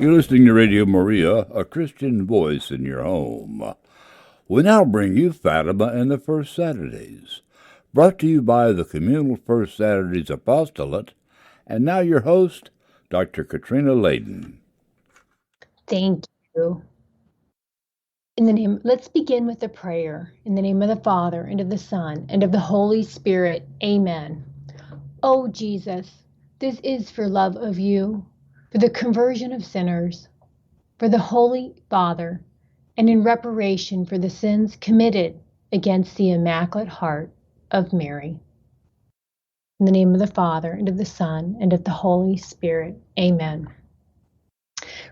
You're listening to Radio Maria, a Christian voice in your home. We now bring you Fatima and the First Saturdays, brought to you by the Communal First Saturdays Apostolate, and now your host, Dr. Katrina Leyden. Thank you. Let's begin with a prayer. In the name of the Father, and of the Son, and of the Holy Spirit. Amen. O Jesus, this is for love of you, for the conversion of sinners, for the Holy Father, and in reparation for the sins committed against the Immaculate Heart of Mary. In the name of the Father, and of the Son, and of the Holy Spirit. Amen.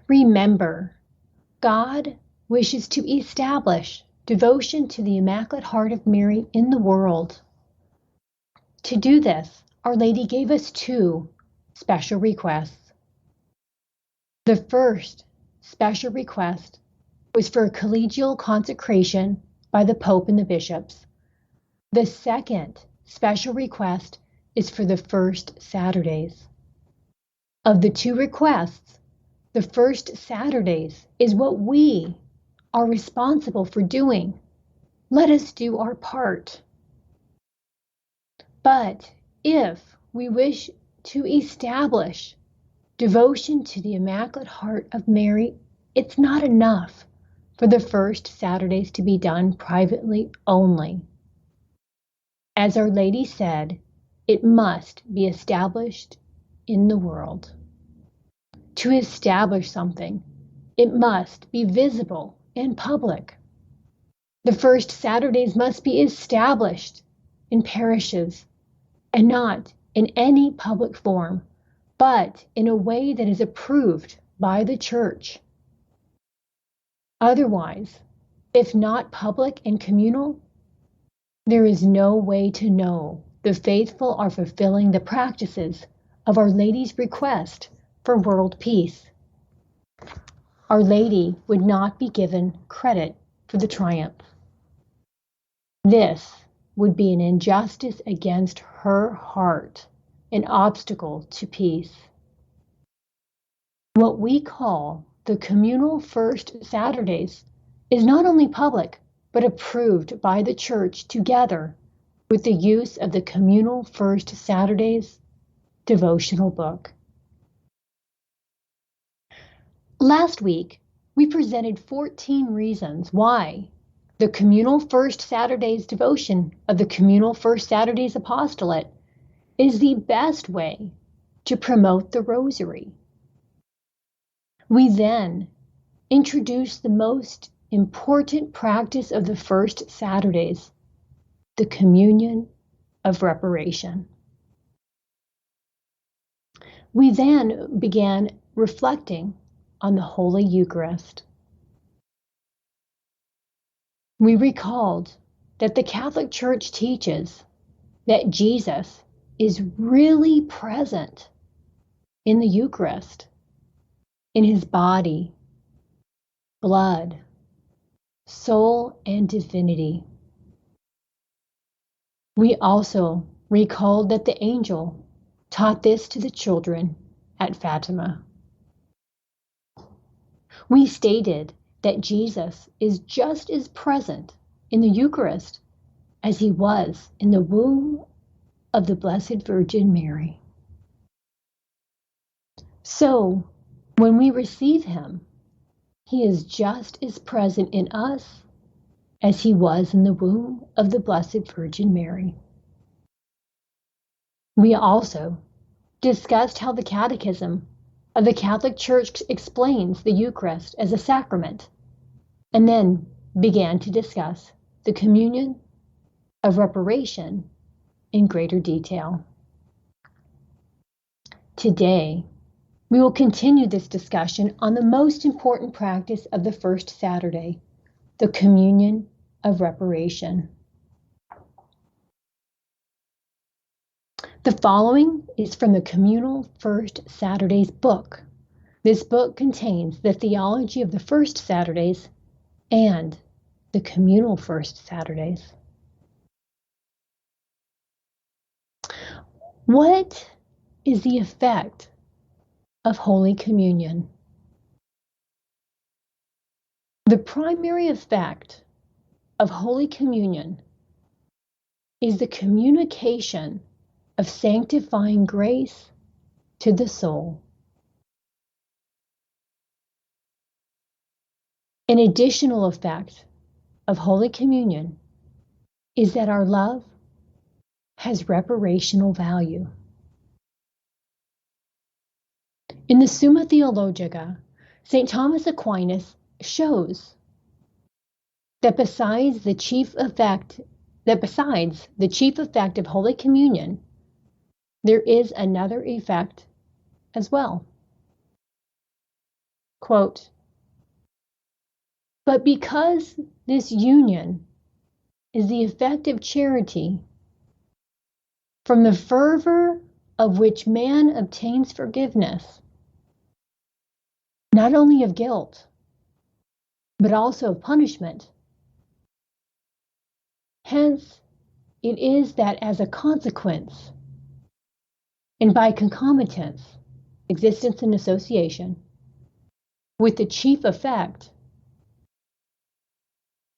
Remember, God wishes to establish devotion to the Immaculate Heart of Mary in the world. To do this, Our Lady gave us two special requests. The first special request was for collegial consecration by the Pope and the bishops. The second special request is for the First Saturdays. Of the two requests, the First Saturdays is what we are responsible for doing. Let us do our part. But if we wish to establish devotion to the Immaculate Heart of Mary, it's not enough for the First Saturdays to be done privately only. As Our Lady said, it must be established in the world. To establish something, it must be visible and public. The First Saturdays must be established in parishes and not in any public form, but in a way that is approved by the Church. Otherwise, if not public and communal, there is no way to know the faithful are fulfilling the practices of Our Lady's request for world peace. Our Lady would not be given credit for the triumph. This would be an injustice against her heart, an obstacle to peace. What we call the communal First Saturdays is not only public, but approved by the Church together with the use of the communal First Saturdays devotional book. Last week, we presented 14 reasons why the communal First Saturdays devotion of the communal First Saturdays Apostolate is the best way to promote the Rosary. We then introduced the most important practice of the First Saturdays, the Communion of Reparation. We then began reflecting on the Holy Eucharist. We recalled that the Catholic Church teaches that Jesus is really present in the Eucharist, in his body, blood, soul, and divinity. We also recalled that the angel taught this to the children at Fatima. We stated that Jesus is just as present in the Eucharist as he was in the womb of the Blessed Virgin Mary. So, when we receive him, he is just as present in us as he was in the womb of the Blessed Virgin Mary. We also discussed how the Catechism of the Catholic Church explains the Eucharist as a sacrament, and then began to discuss the Communion of Reparation in greater detail. Today, we will continue this discussion on the most important practice of the First Saturday, the Communion of Reparation. The following is from the Communal First Saturdays book. This book contains the theology of the First Saturdays and the Communal First Saturdays. What is the effect of Holy Communion? The primary effect of Holy Communion is the communication of sanctifying grace to the soul. An additional effect of Holy Communion is that our love has reparational value. In the Summa Theologica, St. Thomas Aquinas shows that besides the chief effect of Holy Communion, there is another effect as well. Quote, "But because this union is the effect of charity, from the fervor of which man obtains forgiveness, not only of guilt, but also of punishment. Hence, it is that as a consequence, and by concomitance, existence and association, with the chief effect,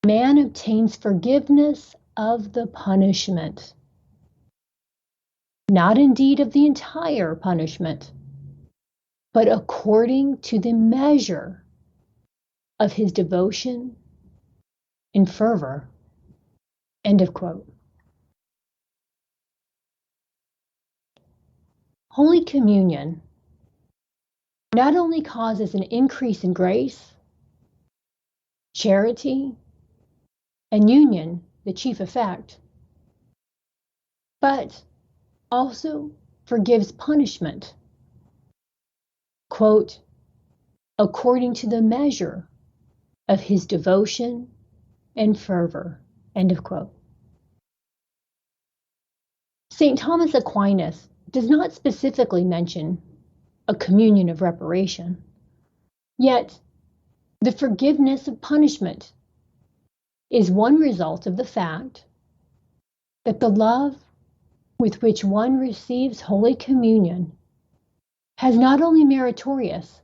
man obtains forgiveness of the punishment, not indeed of the entire punishment, but according to the measure of his devotion and fervor." End of quote. Holy Communion not only causes an increase in grace, charity, and union, the chief effect, but also forgives punishment, quote, "according to the measure of his devotion and fervor," end of quote. St. Thomas Aquinas does not specifically mention a communion of reparation, yet the forgiveness of punishment is one result of the fact that the love with which one receives Holy Communion has not only meritorious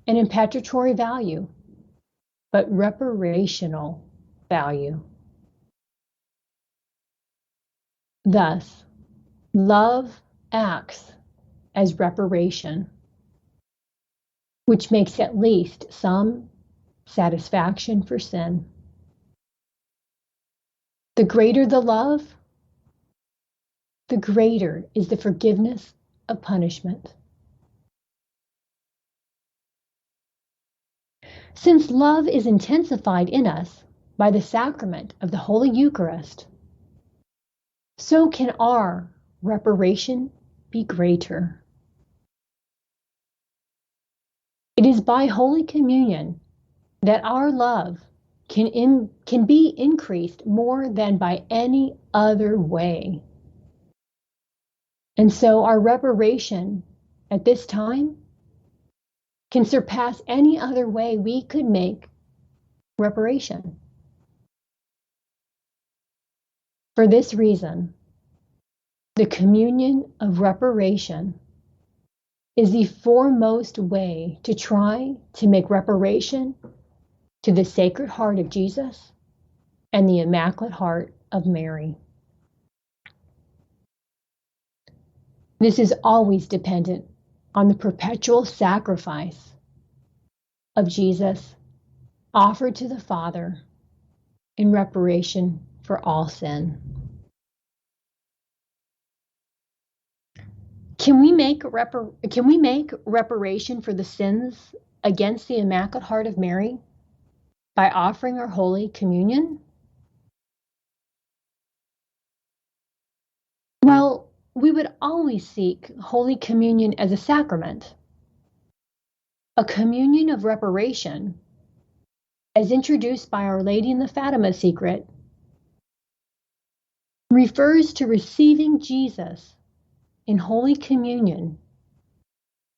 and impetratory value, but reparational value. Thus, love acts as reparation, which makes at least some satisfaction for sin. The greater the love, the greater is the forgiveness of punishment. Since love is intensified in us by the sacrament of the Holy Eucharist, so can our reparation be greater. It is by Holy Communion that our love can be increased more than by any other way. And so our reparation at this time can surpass any other way we could make reparation. For this reason, the communion of reparation is the foremost way to try to make reparation to the Sacred Heart of Jesus and the Immaculate Heart of Mary. This is always dependent on the perpetual sacrifice of Jesus offered to the Father in reparation for all sin. Can we make reparation for the sins against the Immaculate Heart of Mary by offering our Holy Communion? Well, we would always seek Holy Communion as a sacrament. A communion of reparation, as introduced by Our Lady in the Fatima secret, refers to receiving Jesus in Holy Communion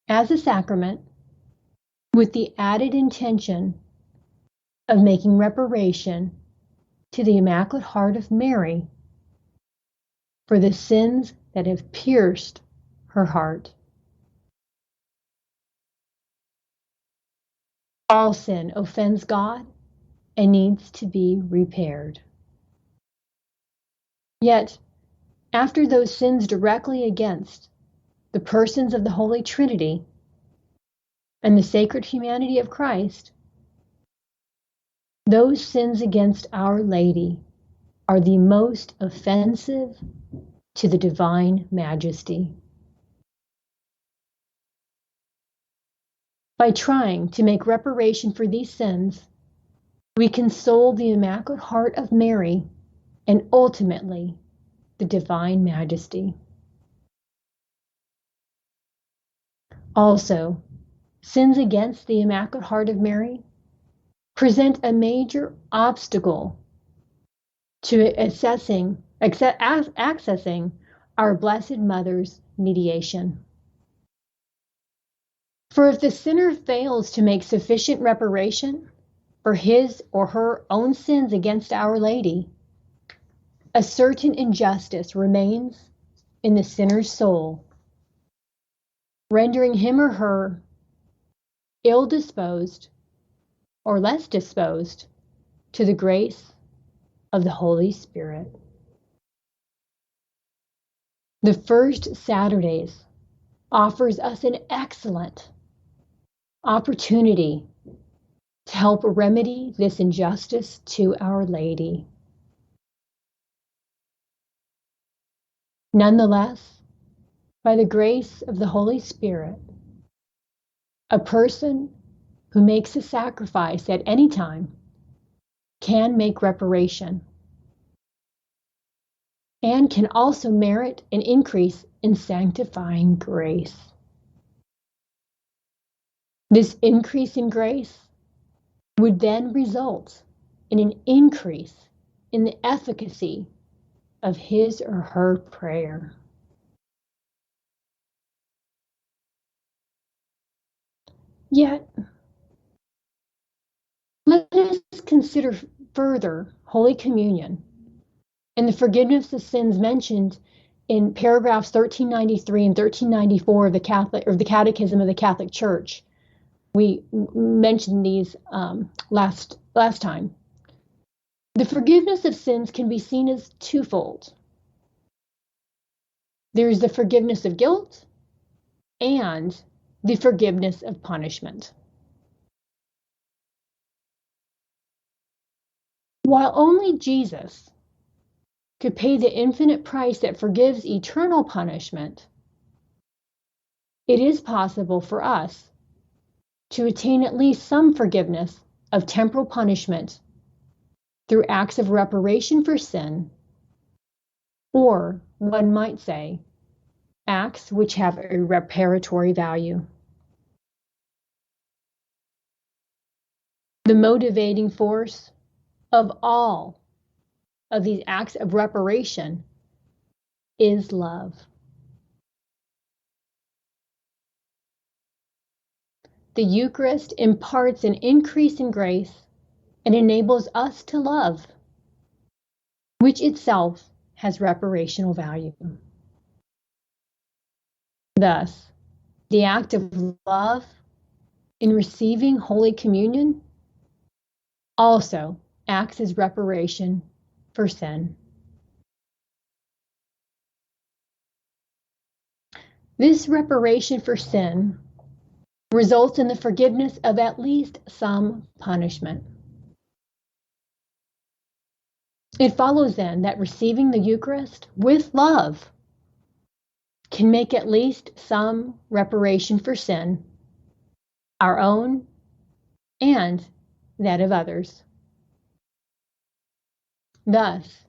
as a sacrament with the added intention of making reparation to the Immaculate Heart of Mary for the sins that have pierced her heart. All sin offends God and needs to be repaired. Yet, after those sins directly against the persons of the Holy Trinity and the sacred humanity of Christ, those sins against Our Lady are the most offensive to the divine majesty. By trying to make reparation for these sins, we console the Immaculate Heart of Mary and ultimately the divine majesty. Also, sins against the Immaculate Heart of Mary present a major obstacle to accessing our Blessed Mother's mediation. For if the sinner fails to make sufficient reparation for his or her own sins against Our Lady, a certain injustice remains in the sinner's soul, rendering him or her ill-disposed or less disposed to the grace of the Holy Spirit. The first Saturdays offers us an excellent opportunity to help remedy this injustice to Our Lady. Nonetheless, by the grace of the Holy Spirit, a person who makes a sacrifice at any time can make reparation and can also merit an increase in sanctifying grace. This increase in grace would then result in an increase in the efficacy of his or her prayer. Yet, let us consider further Holy Communion and the forgiveness of sins mentioned in paragraphs 1393 and 1394 of the Catechism of the Catholic Church. We mentioned these last time. The forgiveness of sins can be seen as twofold. There is the forgiveness of guilt and the forgiveness of punishment. While only Jesus could pay the infinite price that forgives eternal punishment, it is possible for us to attain at least some forgiveness of temporal punishment through acts of reparation for sin, or one might say, acts which have a reparatory value. The motivating force of all of these acts of reparation is love. The Eucharist imparts an increase in grace and enables us to love, which itself has reparational value. Thus, the act of love in receiving Holy Communion also acts as reparation for sin. This reparation for sin results in the forgiveness of at least some punishment. It follows then that receiving the Eucharist with love can make at least some reparation for sin, our own and that of others. Thus,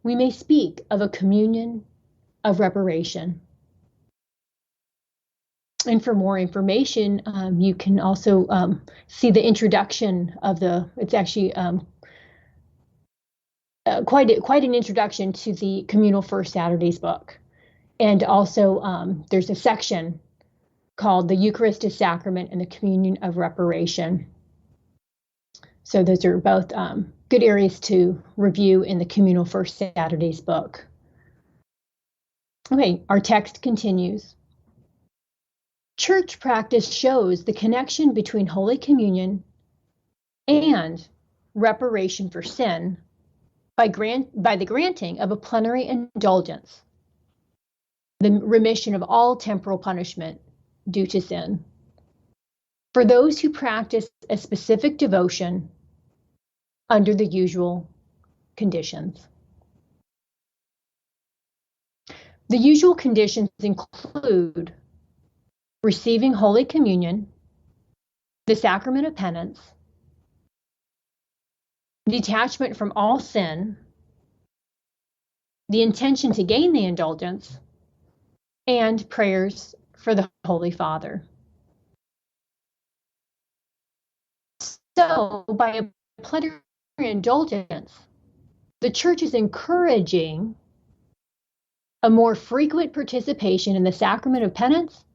we may speak of a communion of reparation. And for more information, you can also see the introduction of it's actually quite an introduction to the Communal First Saturdays book. And also there's a section called the Eucharistic Sacrament and the Communion of Reparation. So those are both good areas to review in the Communal First Saturdays book. Okay, our text continues. Church practice shows the connection between Holy Communion and reparation for sin by the granting of a plenary indulgence, the remission of all temporal punishment due to sin, for those who practice a specific devotion under the usual conditions. The usual conditions include receiving Holy Communion, the sacrament of penance, detachment from all sin, the intention to gain the indulgence, and prayers for the Holy Father. So, by a plenary indulgence, the Church is encouraging a more frequent participation in the sacrament of penance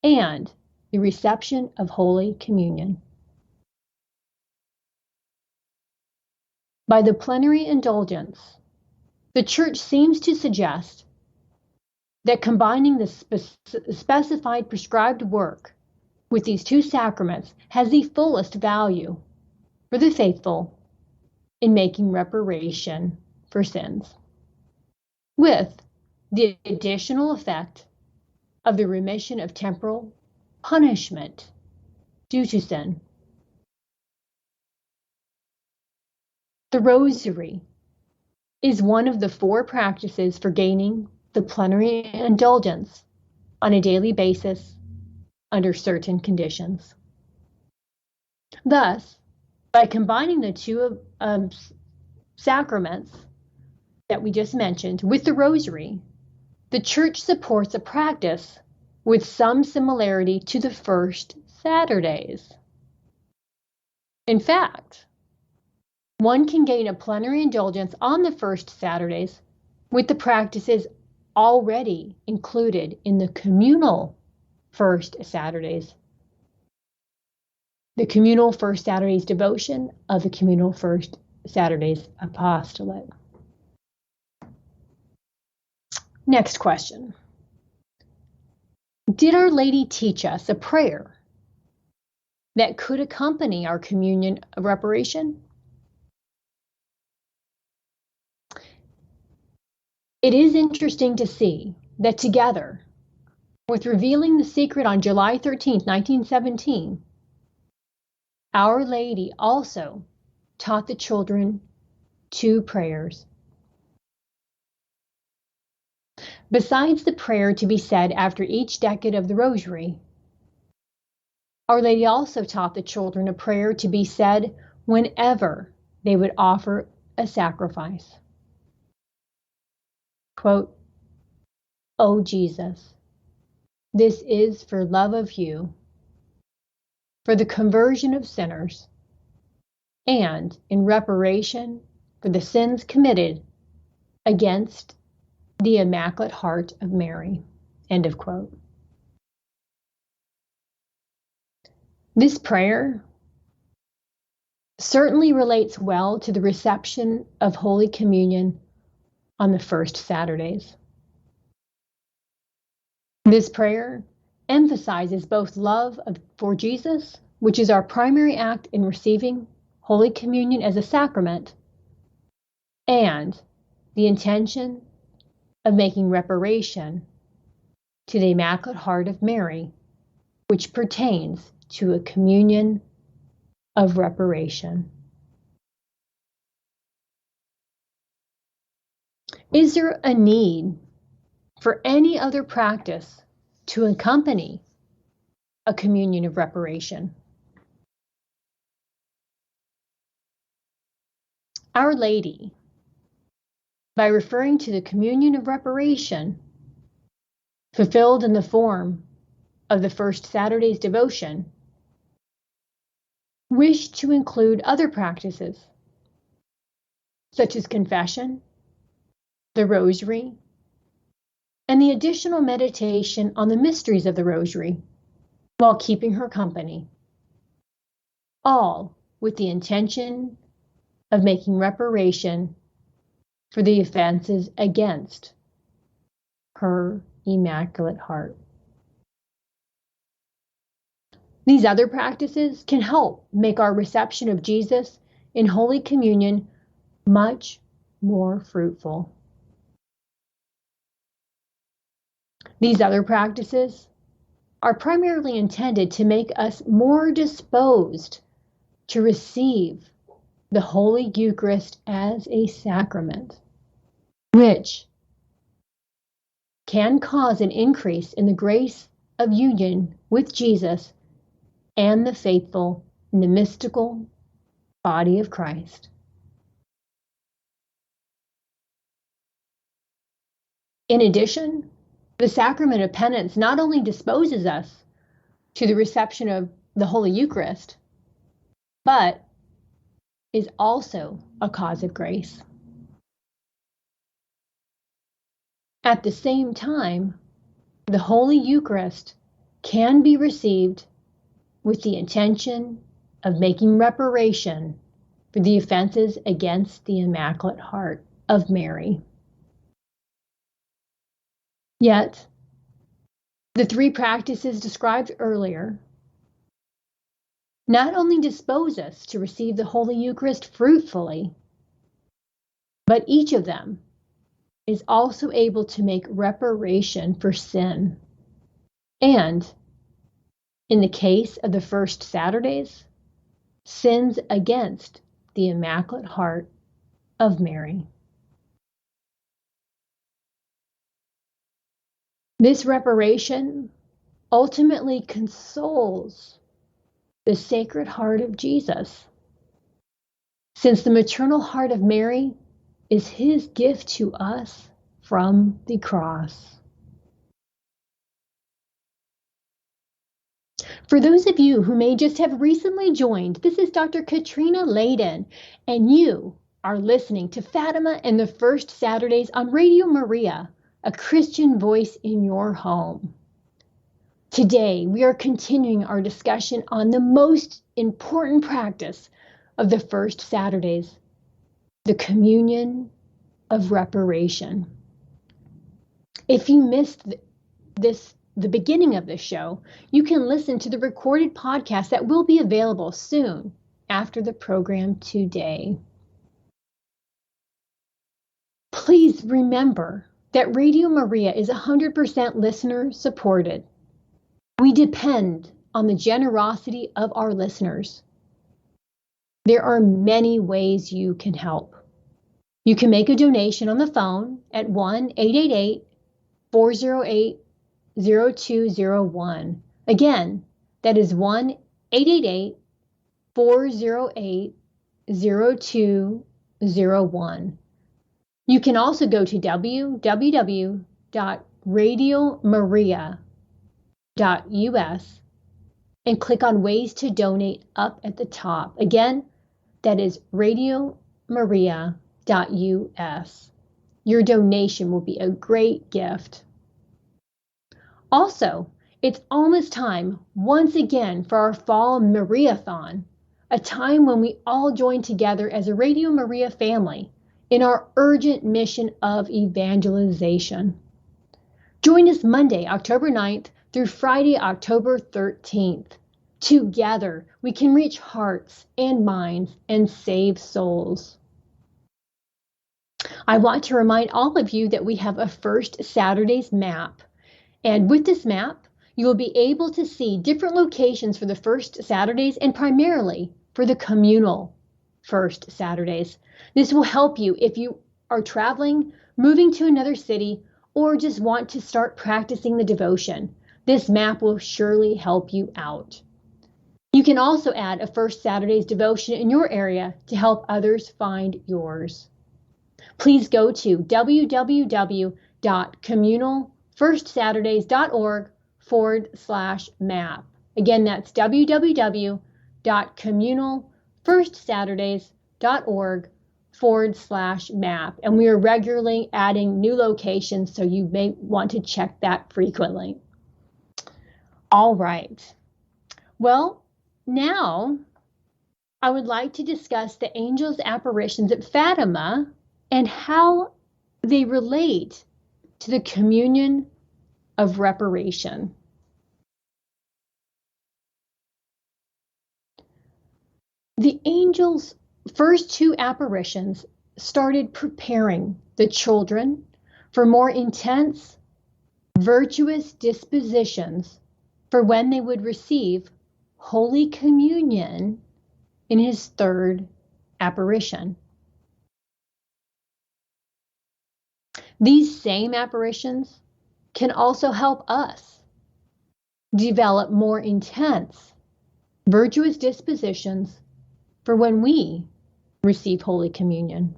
and the reception of Holy Communion. By the plenary indulgence, the Church seems to suggest that combining the specified prescribed work with these two sacraments has the fullest value for the faithful in making reparation for sins, with the additional effect of the remission of temporal punishment due to sin. The Rosary is one of the 4 practices for gaining the plenary indulgence on a daily basis under certain conditions. Thus, by combining the two sacraments that we just mentioned with the Rosary, the Church supports a practice with some similarity to the first Saturdays. In fact, one can gain a plenary indulgence on the first Saturdays with the practices already included in the communal first Saturdays. The communal first Saturdays devotion of the communal first Saturdays apostolate. Next question. Did Our Lady teach us a prayer that could accompany our communion of reparation? It is interesting to see that together with revealing the secret on July 13, 1917, Our Lady also taught the children 2 prayers. Besides the prayer to be said after each decade of the Rosary, Our Lady also taught the children a prayer to be said whenever they would offer a sacrifice. Quote, "O Jesus, this is for love of you, for the conversion of sinners, and in reparation for the sins committed against the Immaculate Heart of Mary." End of quote. This prayer certainly relates well to the reception of Holy Communion on the first Saturdays. This prayer emphasizes both love for Jesus, which is our primary act in receiving Holy Communion as a sacrament, and the intention of making reparation to the Immaculate Heart of Mary, which pertains to a communion of reparation. Is there a need for any other practice to accompany a communion of reparation? Our Lady, by referring to the communion of reparation fulfilled in the form of the first Saturday's devotion, wished to include other practices such as confession, the Rosary, and the additional meditation on the mysteries of the Rosary while keeping her company, all with the intention of making reparation for the offenses against her Immaculate Heart. These other practices can help make our reception of Jesus in Holy Communion much more fruitful. These other practices are primarily intended to make us more disposed to receive the Holy Eucharist as a sacrament, which can cause an increase in the grace of union with Jesus and the faithful in the mystical body of Christ. In addition, the sacrament of penance not only disposes us to the reception of the Holy Eucharist, but is also a cause of grace. At the same time, the Holy Eucharist can be received with the intention of making reparation for the offenses against the Immaculate Heart of Mary. Yet, the three practices described earlier not only dispose us to receive the Holy Eucharist fruitfully, but each of them is also able to make reparation for sin. And, in the case of the first Saturdays, sins against the Immaculate Heart of Mary. This reparation ultimately consoles the Sacred Heart of Jesus, since the maternal heart of Mary is his gift to us from the cross. For those of you who may just have recently joined, this is Dr. Katrina Leyden, and you are listening to Fatima and the First Saturdays on Radio Maria, a Christian voice in your home. Today, we are continuing our discussion on the most important practice of the First Saturdays, the Communion of Reparation. If you missed the beginning of this show, you can listen to the recorded podcast that will be available soon after the program today. Please remember that Radio Maria is 100% listener supported. We depend on the generosity of our listeners. There are many ways you can help. You can make a donation on the phone at 1-888-408-0201. Again, that is 1-888-408-0201. You can also go to www.radiomaria.us and click on Ways to Donate up at the top. Again, that is radiomaria.us. Your donation will be a great gift. Also, it's almost time once again for our Fall Mariathon, a time when we all join together as a Radio Maria family in our urgent mission of evangelization. Join us Monday, October 9th through Friday, October 13th. Together, we can reach hearts and minds and save souls. I want to remind all of you that we have a First Saturdays map. And with this map, you will be able to see different locations for the First Saturdays and primarily for the communal First Saturdays. This will help you if you are traveling, moving to another city, or just want to start practicing the devotion. This map will surely help you out. You can also add a First Saturdays devotion in your area to help others find yours. Please go to www.communalfirstsaturdays.org/map. Again, that's www.communalfirstsaturdays.org/map. And we are regularly adding new locations, so you may want to check that frequently. All right. Well, now I would like to discuss the angels' apparitions at Fatima and how they relate to the Communion of Reparation. The angels first two apparitions started preparing the children for more intense, virtuous dispositions for when they would receive Holy Communion in his third apparition. These same apparitions can also help us develop more intense, virtuous dispositions for when we receive Holy Communion.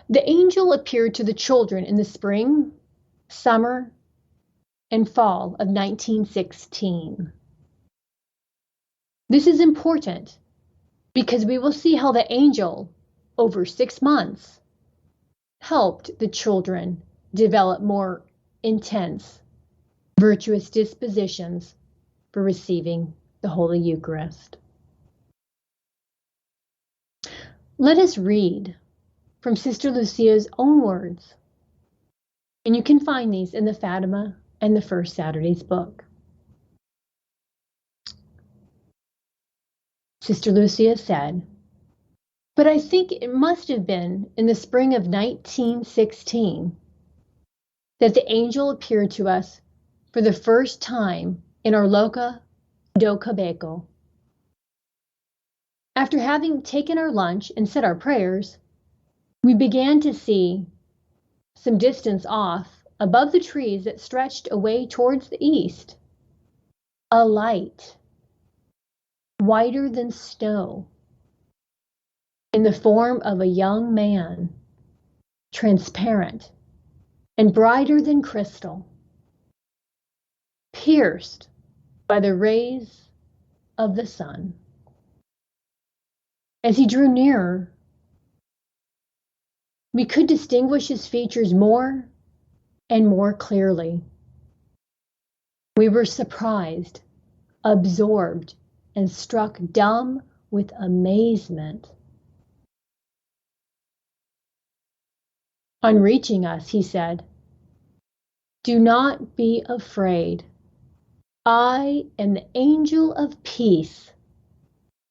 The angel appeared to the children in the spring, summer, and fall of 1916. This is important because we will see how the angel, over 6 months, helped the children develop more intense, virtuous dispositions for receiving the Holy Eucharist. Let us read from Sister Lucia's own words, and you can find these in the Fatima and the First Saturday's book. Sister Lucia said, "But I think it must have been in the spring of 1916 that the angel appeared to us for the first time in our Loca do Cabeco. After having taken our lunch and said our prayers, we began to see, some distance off, above the trees that stretched away towards the east, a light, whiter than snow, in the form of a young man, transparent and brighter than crystal, pierced by the rays of the sun. As he drew nearer, we could distinguish his features more and more clearly. We were surprised, absorbed, and struck dumb with amazement. On reaching us, he said, 'Do not be afraid. I am the angel of peace.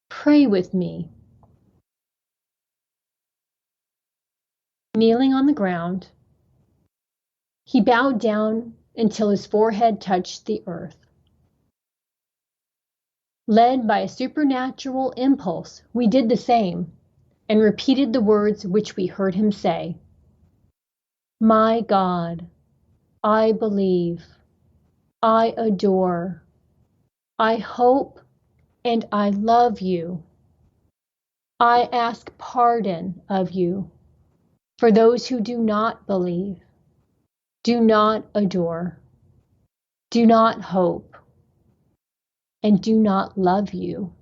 Pray with me.' Kneeling on the ground, he bowed down until his forehead touched the earth. Led by a supernatural impulse, we did the same and repeated the words which we heard him say. 'My God, I believe, I adore, I hope, and I love you. I ask pardon of you for those who do not believe, do not adore, do not hope, and do not love you.'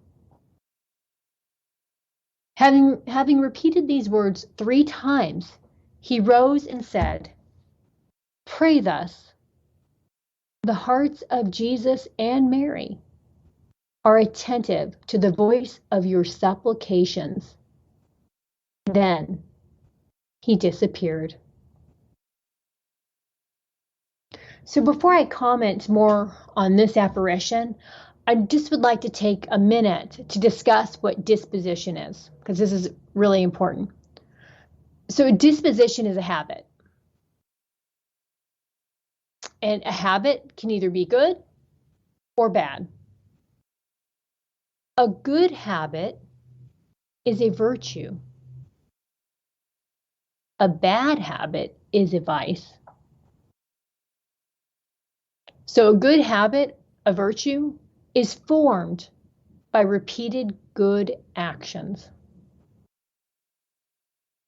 Having repeated these words 3 times, he rose and said, 'Pray thus. The hearts of Jesus and Mary are attentive to the voice of your supplications.' Then he disappeared." So before I comment more on this apparition, I just would like to take a minute to discuss what disposition is, because this is really important. So a disposition is a habit. And a habit can either be good or bad. A good habit is a virtue. A bad habit is a vice. So a good habit, a virtue, is formed by repeated good actions.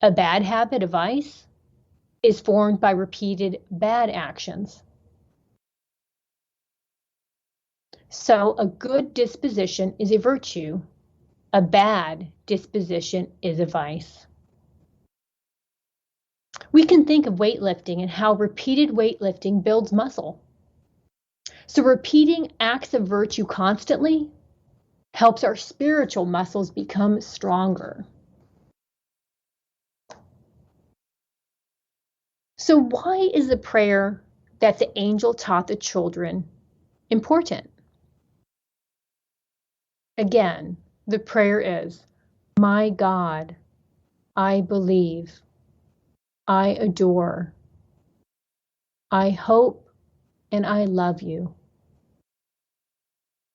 A bad habit, a vice, is formed by repeated bad actions. So a good disposition is a virtue. A bad disposition is a vice. We can think of weightlifting and how repeated weightlifting builds muscle. So repeating acts of virtue constantly helps our spiritual muscles become stronger. So why is the prayer that the angel taught the children important? Again, the prayer is, my God, I believe, I adore, I hope, and I love you.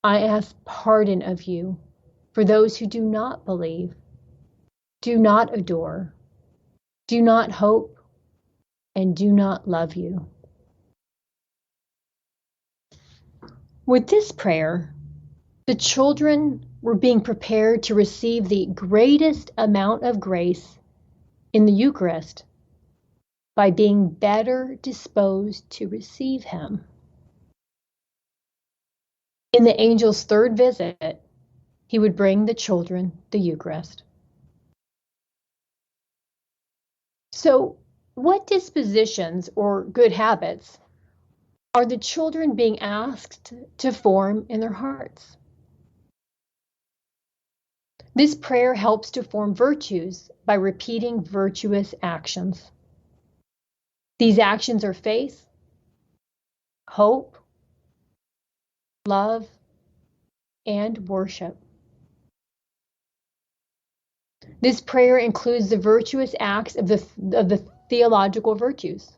I ask pardon of you for those who do not believe, do not adore, do not hope, and do not love you. With this prayer, the children were being prepared to receive the greatest amount of grace in the Eucharist by being better disposed to receive Him. In the angel's third visit, he would bring the children the Eucharist. So, what dispositions or good habits are the children being asked to form in their hearts? This prayer helps to form virtues by repeating virtuous actions. These actions are faith, hope, love, and worship. This prayer includes the virtuous acts of the theological virtues.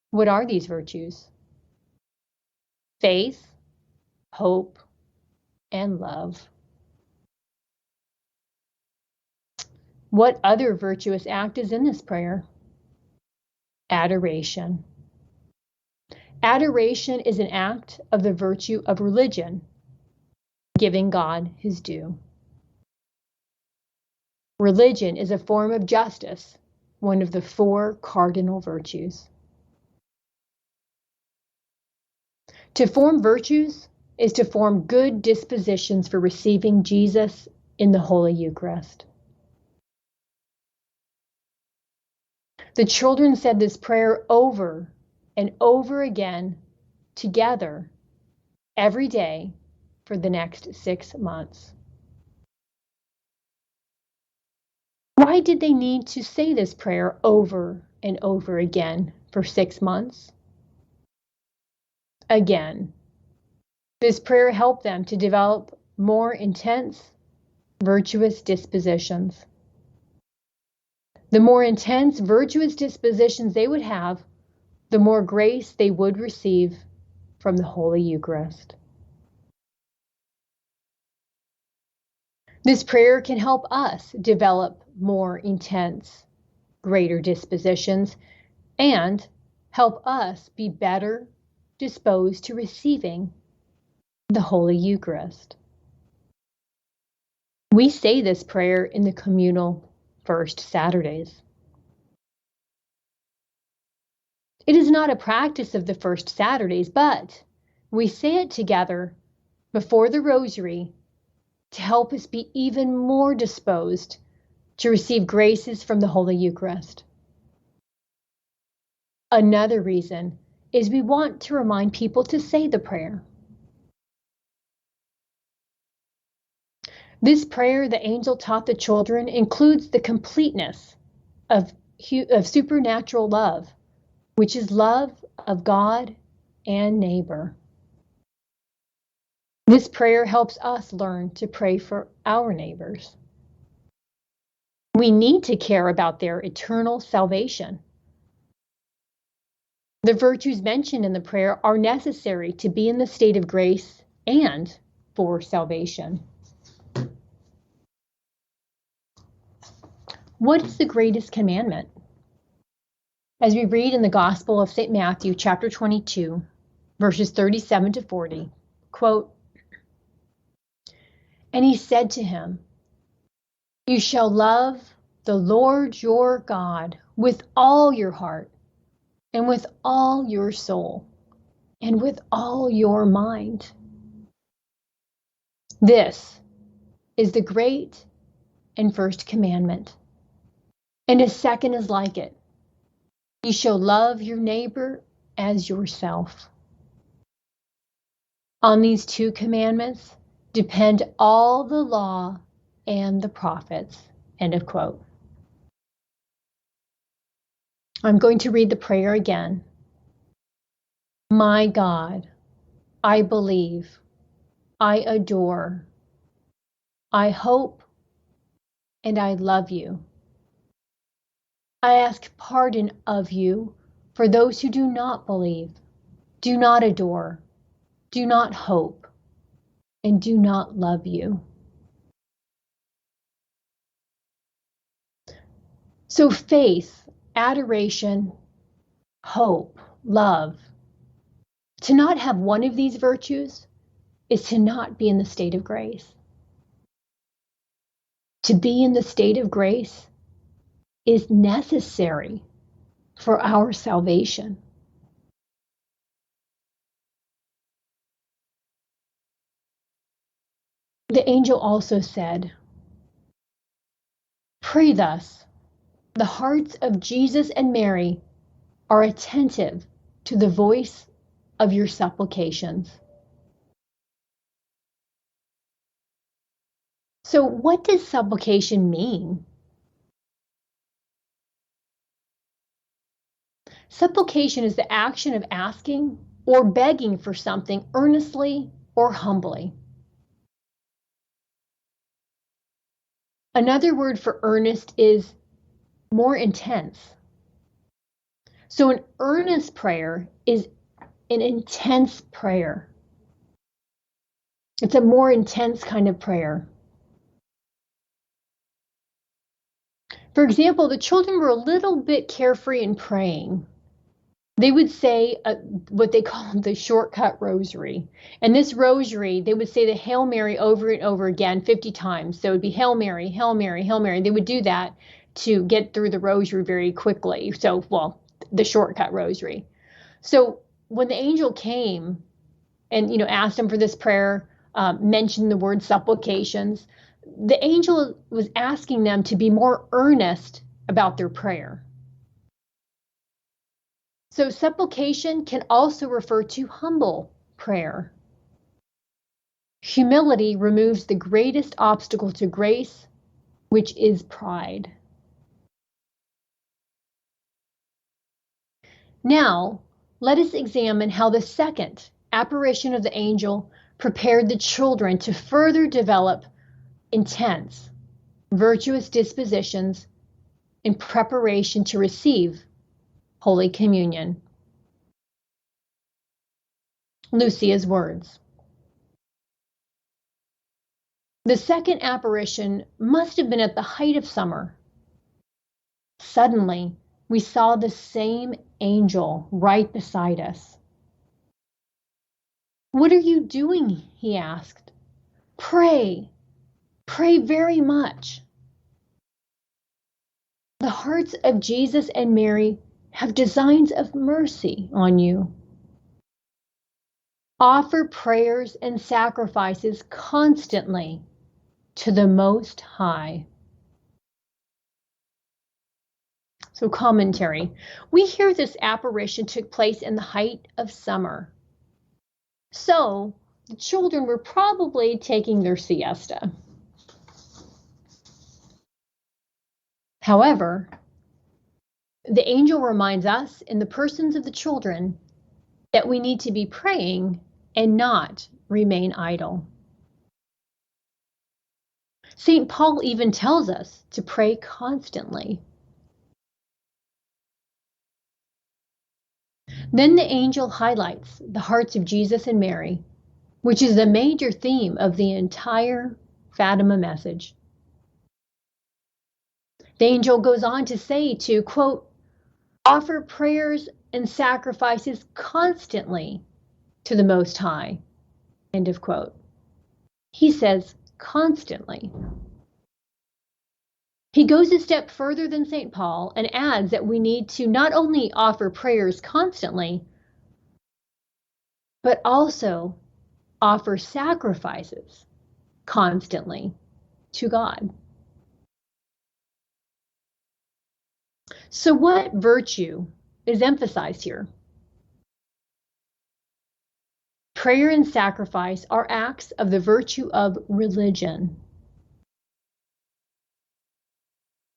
What are these virtues? Faith, hope, and love. What other virtuous act is in this prayer? Adoration. Adoration is an act of the virtue of religion, giving God His due. Religion is a form of justice, one of the four cardinal virtues. To form virtues is to form good dispositions for receiving Jesus in the Holy Eucharist. The children said this prayer over and over again together every day for the next 6 months. Why did they need to say this prayer over and over again for 6 months? Again, this prayer helped them to develop more intense, virtuous dispositions. The more intense, virtuous dispositions they would have, the more grace they would receive from the Holy Eucharist. This prayer can help us develop more intense, greater dispositions and help us be better disposed to receiving the Holy Eucharist. We say this prayer in the communal first Saturdays. It is not a practice of the first Saturdays, but we say it together before the Rosary to help us be even more disposed to receive graces from the Holy Eucharist. Another reason is we want to remind people to say the prayer. This prayer the angel taught the children includes the completeness of supernatural love, which is love of God and neighbor. This prayer helps us learn to pray for our neighbors. We need to care about their eternal salvation. The virtues mentioned in the prayer are necessary to be in the state of grace and for salvation. What is the greatest commandment? As we read in the Gospel of St. Matthew, chapter 22, verses 37 to 40, quote, "And he said to him, 'You shall love the Lord your God with all your heart, and with all your soul, and with all your mind.' This is the great and first commandment. And a second is like it. You shall love your neighbor as yourself. On these two commandments depend all the law and the prophets." End of quote. I'm going to read the prayer again. My God, I believe, I adore, I hope, and I love you. I ask pardon of you for those who do not believe, do not adore, do not hope, and do not love you. So faith, adoration, hope, love. To not have one of these virtues is to not be in the state of grace. To be in the state of grace is necessary for our salvation. The angel also said, "Pray thus, the hearts of Jesus and Mary are attentive to the voice of your supplications." So, what does supplication mean? Supplication is the action of asking or begging for something earnestly or humbly. Another word for earnest is more intense. So an earnest prayer is an intense prayer. It's a more intense kind of prayer. For example, the children were a little bit carefree in praying. They would say what they call the shortcut rosary. And this rosary, they would say the Hail Mary over and over again 50 times. So it would be Hail Mary, Hail Mary, Hail Mary. They would do that to get through the rosary very quickly. So, well, the shortcut rosary. So when the angel came and asked them for this prayer, mentioned the word supplications, the angel was asking them to be more earnest about their prayer. So supplication can also refer to humble prayer. Humility removes the greatest obstacle to grace, which is pride. Now, let us examine how the second apparition of the angel prepared the children to further develop intense, virtuous dispositions in preparation to receive Holy Communion. Lucia's words. The second apparition must have been at the height of summer. Suddenly, we saw the same angel right beside us. "What are you doing?" he asked. "Pray, pray very much. The hearts of Jesus and Mary have designs of mercy on you. Offer prayers and sacrifices constantly to the Most High." So, commentary. We hear this apparition took place in the height of summer. So, the children were probably taking their siesta. However, the angel reminds us in the persons of the children that we need to be praying and not remain idle. St. Paul even tells us to pray constantly. Then the angel highlights the hearts of Jesus and Mary, which is the major theme of the entire Fatima message. The angel goes on to say to, quote, "offer prayers and sacrifices constantly to the Most High," end of quote. He says constantly. He goes a step further than St. Paul and adds that we need to not only offer prayers constantly, but also offer sacrifices constantly to God. So what virtue is emphasized here? Prayer and sacrifice are acts of the virtue of religion.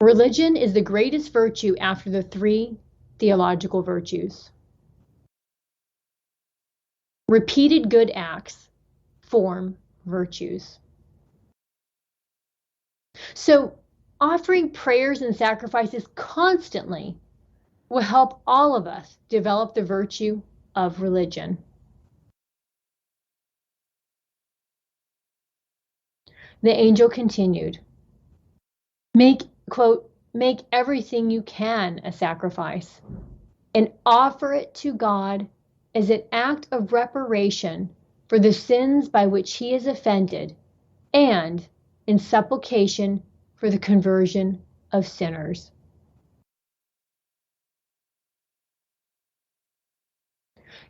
Religion is the greatest virtue after the three theological virtues. Repeated good acts form virtues. So, offering prayers and sacrifices constantly will help all of us develop the virtue of religion. The angel continued, make everything you can a sacrifice and offer it to God as an act of reparation for the sins by which he is offended and in supplication for the conversion of sinners.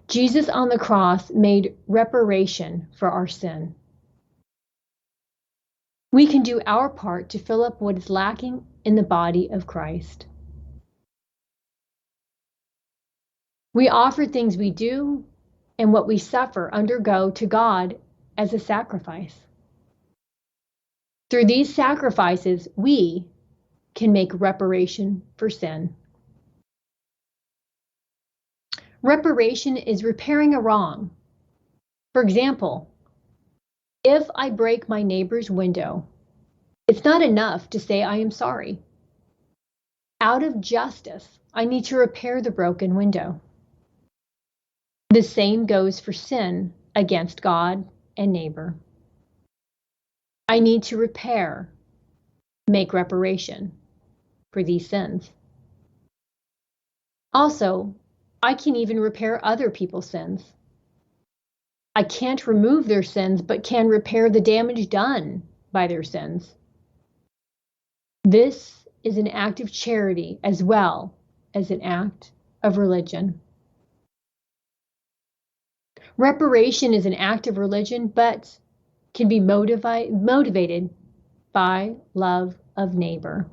Jesus on the cross made reparation for our sin. We can do our part to fill up what is lacking in the body of Christ. We offer things we do and what we suffer, undergo to God as a sacrifice. Through these sacrifices, we can make reparation for sin. Reparation is repairing a wrong. For example, if I break my neighbor's window, it's not enough to say I am sorry. Out of justice, I need to repair the broken window. The same goes for sin against God and neighbor. I need to make reparation for these sins. Also, I can even repair other people's sins. I can't remove their sins, but can repair the damage done by their sins. This is an act of charity as well as an act of religion. Reparation is an act of religion, but can be motivated by love of neighbor.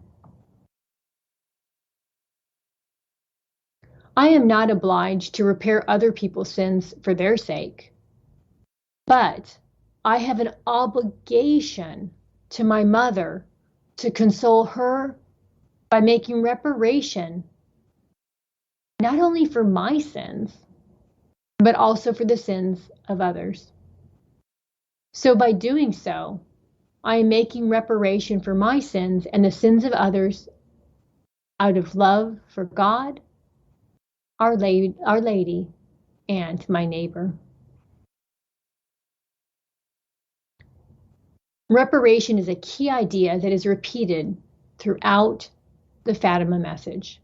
I am not obliged to repair other people's sins for their sake, but I have an obligation to my mother to console her by making reparation, not only for my sins, but also for the sins of others. So by doing so, I am making reparation for my sins and the sins of others out of love for God, Our Lady, and my neighbor. Reparation is a key idea that is repeated throughout the Fatima message.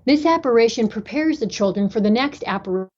This apparition prepares the children for the next apparition.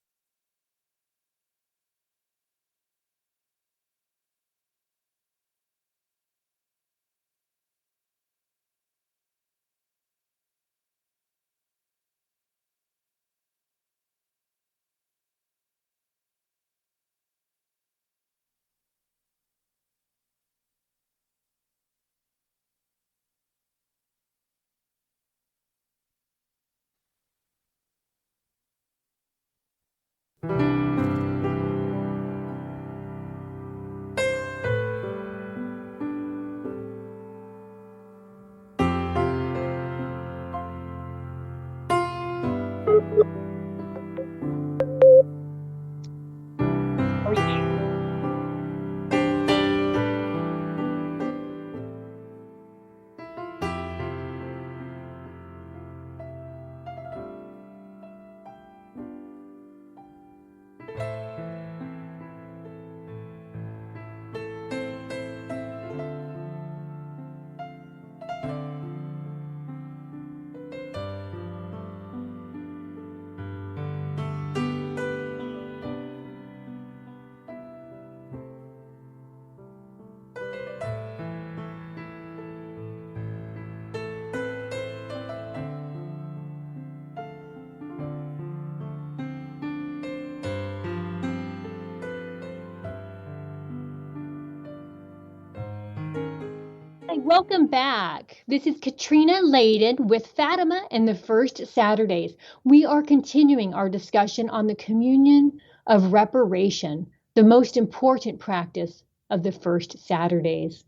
Hi, welcome back. This is Katrina Leyden with Fatima and the First Saturdays. We are continuing our discussion on the Communion of Reparation, the most important practice of the First Saturdays.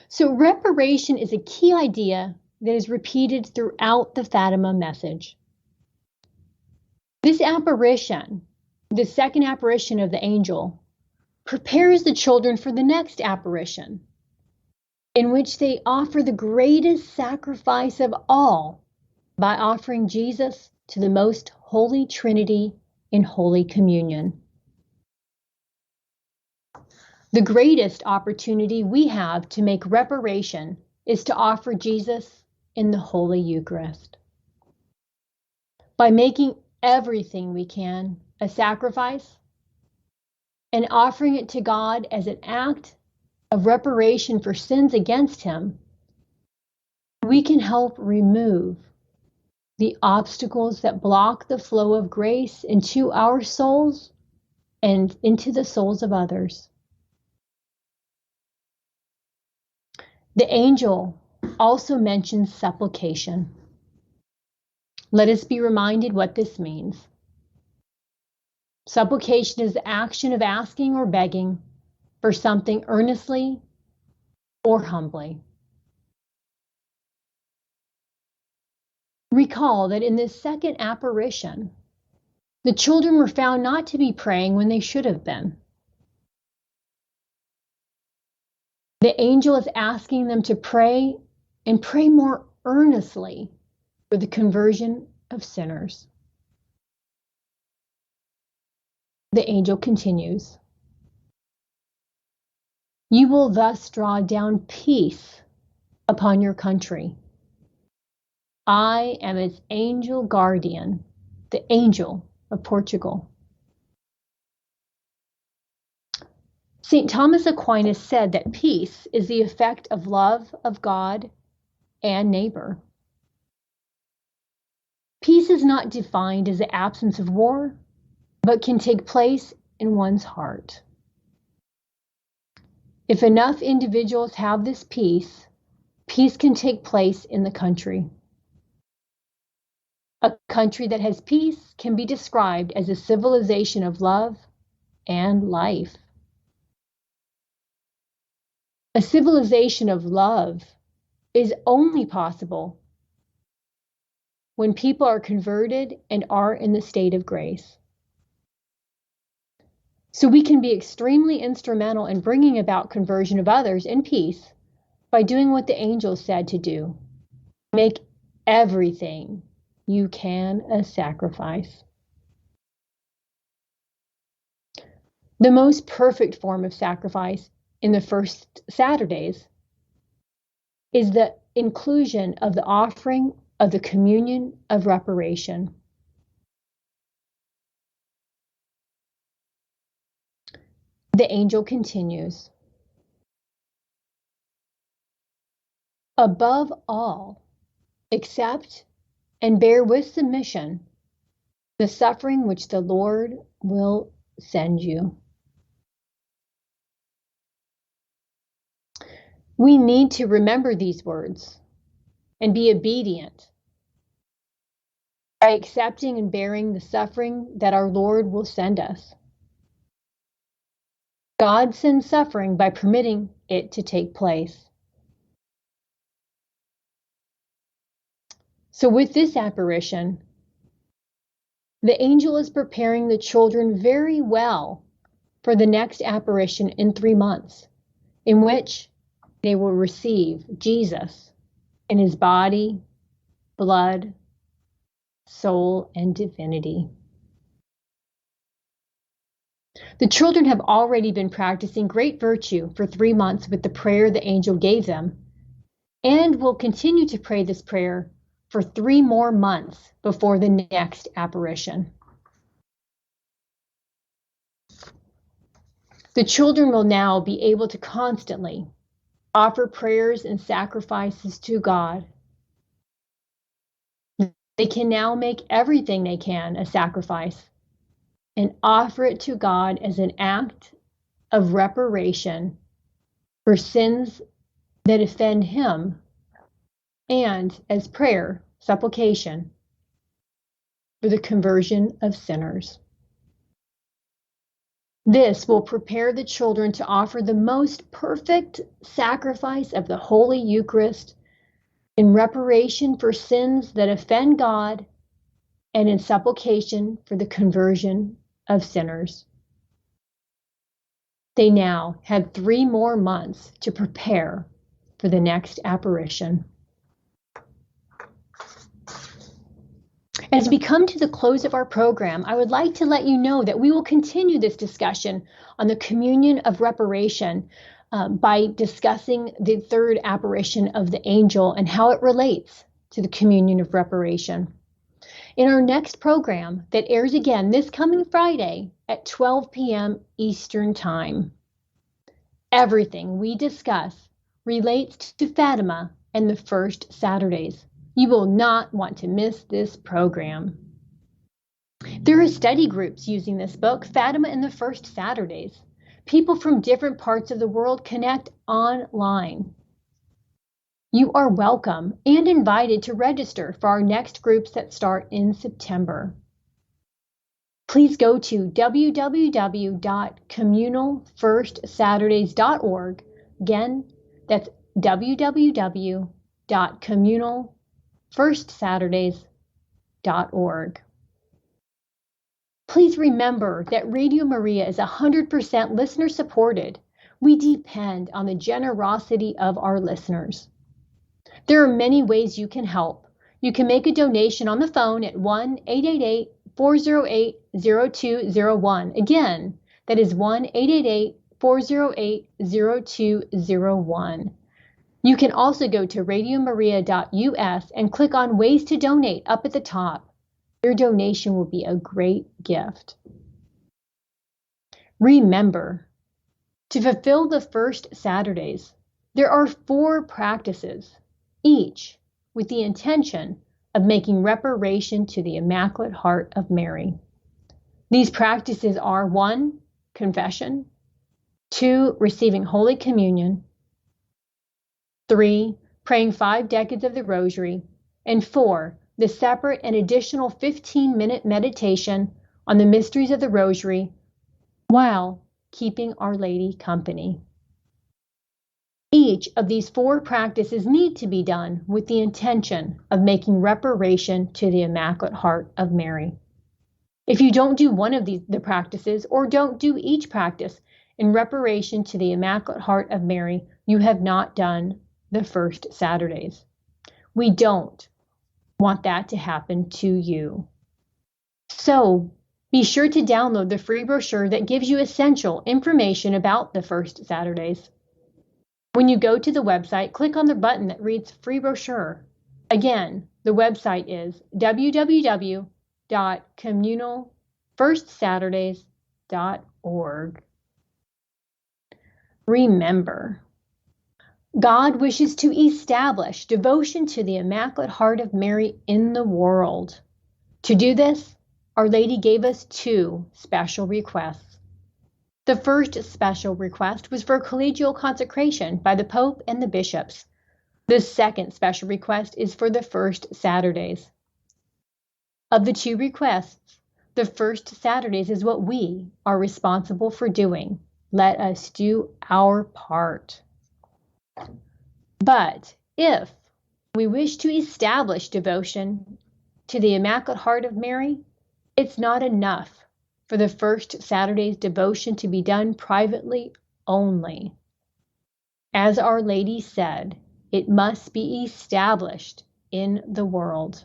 So reparation is a key idea that is repeated throughout the Fatima message. This apparition The second apparition of the angel prepares the children for the next apparition, in which they offer the greatest sacrifice of all by offering Jesus to the most holy Trinity in Holy Communion. The greatest opportunity we have to make reparation is to offer Jesus in the Holy Eucharist. By making everything we can a sacrifice and offering it to God as an act of reparation for sins against Him, we can help remove the obstacles that block the flow of grace into our souls and into the souls of others. The angel also mentions supplication. Let us be reminded what this means. Supplication is the action of asking or begging for something earnestly or humbly. Recall that in this second apparition, the children were found not to be praying when they should have been. The angel is asking them to pray and pray more earnestly for the conversion of sinners. The angel continues, "You will thus draw down peace upon your country. I am its angel guardian," the angel of Portugal. St. Thomas Aquinas said that peace is the effect of love of God and neighbor. Peace is not defined as the absence of war, but can take place in one's heart. If enough individuals have this peace, peace can take place in the country. A country that has peace can be described as a civilization of love and life. A civilization of love is only possible when people are converted and are in the state of grace. So we can be extremely instrumental in bringing about conversion of others in peace by doing what the angel said to do. Make everything you can a sacrifice. The most perfect form of sacrifice in the first Saturdays is the inclusion of the offering of the Communion of Reparation. The angel continues, "Above all, accept and bear with submission the suffering which the Lord will send you." We need to remember these words and be obedient by accepting and bearing the suffering that our Lord will send us. God sends suffering by permitting it to take place. So with this apparition, the angel is preparing the children very well for the next apparition in 3 months, in which they will receive Jesus in his body, blood, soul, and divinity. The children have already been practicing great virtue for 3 months with the prayer the angel gave them, and will continue to pray this prayer for 3 more months before the next apparition. The children will now be able to constantly offer prayers and sacrifices to God. They can now make everything they can a sacrifice and offer it to God as an act of reparation for sins that offend Him, and as prayer, supplication, for the conversion of sinners. This will prepare the children to offer the most perfect sacrifice of the Holy Eucharist in reparation for sins that offend God and in supplication for the conversion of sinners. They now had 3 more months to prepare for the next apparition. As we come to the close of our program, I would like to let you know that we will continue this discussion on the Communion of Reparation by discussing the third apparition of the angel and how it relates to the Communion of Reparation. In our next program that airs again this coming Friday at 12 p.m. Eastern Time, everything we discuss relates to Fatima and the first Saturdays. You will not want to miss this program. There are study groups using this book, Fatima and the First Saturdays. People from different parts of the world connect online. You are welcome and invited to register for our next groups that start in September. Please go to www.communalfirstsaturdays.org. Again, that's www.communalfirstsaturdays.org. Please remember that Radio Maria is 100% listener supported. We depend on the generosity of our listeners. There are many ways you can help. You can make a donation on the phone at 1-888-408-0201. Again, that is 1-888-408-0201. You can also go to radiomaria.us and click on Ways to Donate up at the top. Your donation will be a great gift. Remember, to fulfill the first Saturdays, there are 4 practices, each with the intention of making reparation to the Immaculate Heart of Mary. These practices are 1, confession, 2, receiving Holy Communion, 3, praying 5 decades of the Rosary, and 4, the separate and additional 15-minute meditation on the mysteries of the Rosary while keeping Our Lady company. Each of these 4 practices need to be done with the intention of making reparation to the Immaculate Heart of Mary. If you don't do one of the practices or don't do each practice in reparation to the Immaculate Heart of Mary, you have not done the first Saturdays. We don't want that to happen to you. So be sure to download the free brochure that gives you essential information about the first Saturdays. When you go to the website, click on the button that reads Free Brochure. Again, the website is www.communalfirstsaturdays.org. Remember, God wishes to establish devotion to the Immaculate Heart of Mary in the world. To do this, Our Lady gave us 2 special requests. The first special request was for collegial consecration by the Pope and the bishops. The second special request is for the first Saturdays. Of the 2 requests, the first Saturdays is what we are responsible for doing. Let us do our part. But if we wish to establish devotion to the Immaculate Heart of Mary, it's not enough for the first Saturday's devotion to be done privately only. As Our Lady said, it must be established in the world.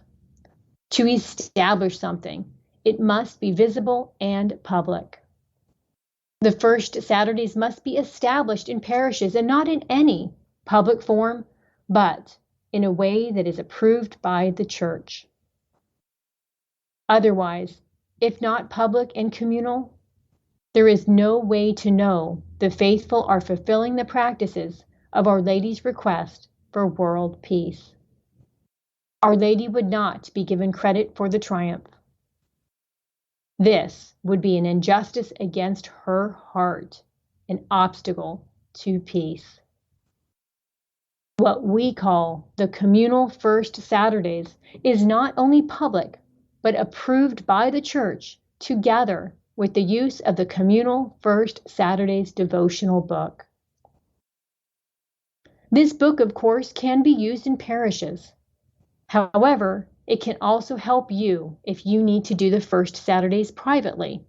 To establish something, it must be visible and public. The first Saturdays must be established in parishes and not in any public form, but in a way that is approved by the Church. Otherwise, if not public and communal, there is no way to know the faithful are fulfilling the practices of Our Lady's request for world peace. Our Lady would not be given credit for the triumph. This would be an injustice against her heart, an obstacle to peace. What we call the Communal First Saturdays is not only public, but approved by the Church together with the use of the Communal First Saturdays devotional book. This book, of course, can be used in parishes. However, it can also help you if you need to do the first Saturdays privately.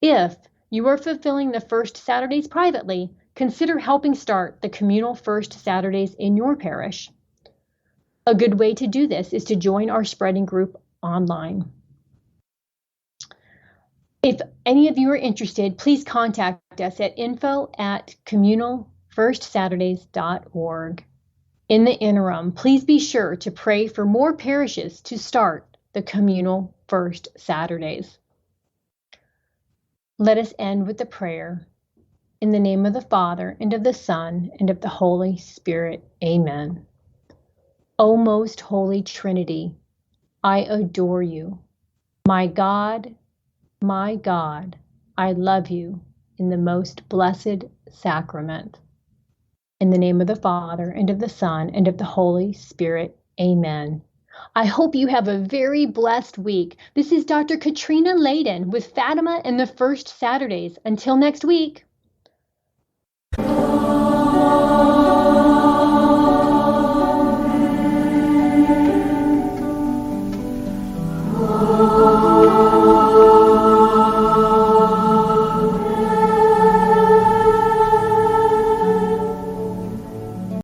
If you are fulfilling the First Saturdays privately, consider helping start the communal First Saturdays in your parish. A good way to do this is to join our spreading group online. If any of you are interested, please contact us at info@communalfirstsaturdays.org. In the interim, please be sure to pray for more parishes to start the communal First Saturdays. Let us end with a prayer. In the name of the Father, and of the Son, and of the Holy Spirit. Amen. O most holy Trinity, I adore you. My God, I love you in the most blessed sacrament. In the name of the Father, and of the Son, and of the Holy Spirit. Amen. I hope you have a very blessed week. This is Dr. Katrina Leyden with Fatima and the First Saturdays. Until next week.